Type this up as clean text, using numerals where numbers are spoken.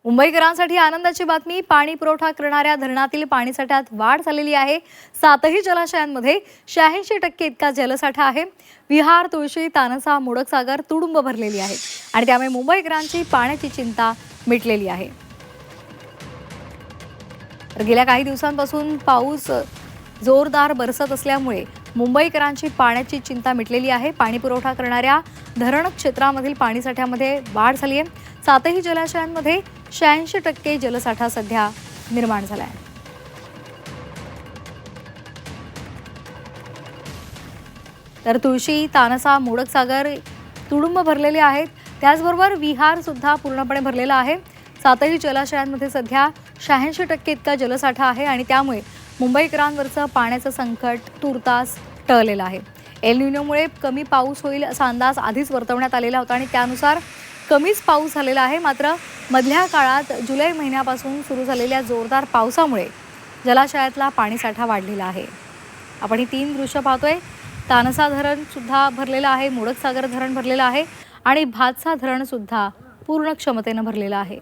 मुंबईकरांसाठी आनंदाची बातमी। पाणी पुरवठा करणाऱ्या धरणातील पाणीसाठ्यात वाढ झालेली आहे। 7ही जलाशयांमध्ये 86% इतका जलसाठा आहे। विहार, तुळशी, तानसा, मोडकसागर तुडुंब भरलेली आहेत आणि त्यामुळे मुंबईकरांची पाण्याची चिंता मिटलेली आहे। गेल्या काही दिवसांपासून पाऊस जोरदार बरसत असल्यामुळे मुंबईकरांची पाण्याची चिंता मिटलेली आहे। पाणी पुरवठा करणाऱ्या धरण क्षेत्रामधील पाणीसाठ्यामध्ये वाढ झाली आहे। 7ही जलाशयांमध्ये 86% जलसाठा सध्या निर्माण झाला आहे। तर तुळशी, तानसा, मोडकसागर तुडुंब भरलेले आहेत। त्याचबरोबर विहार सुद्धा पूर्णपणे भरलेला आहे। 7ही जलाशयांमध्ये सध्या 86% इतका जलसाठा आहे आणि त्यामुळे मुंबईकरांवरचं पाण्याचं संकट तुर्तास टळलेलं आहे। एल निनोमुळे कमी पाऊस होईल असा अंदाज आधीच वर्तवण्यात आलेला होता आणि त्यानुसार कमीच पाऊस झालेला आहे। मात्र मधल्या काळात जुलै महिन्यापासून सुरू झालेल्या जोरदार पावसामुळे जलाशयातला पाणीसाठा वाढलेला आहे। आपण ही 3 दृश्य पाहतोय। तानसा धरण सुद्धा भरलेलं आहे, मोडकसागर धरण भरलेलं आहे आणि भातसा धरण सुद्धा पूर्ण क्षमतेने भरलेलं आहे।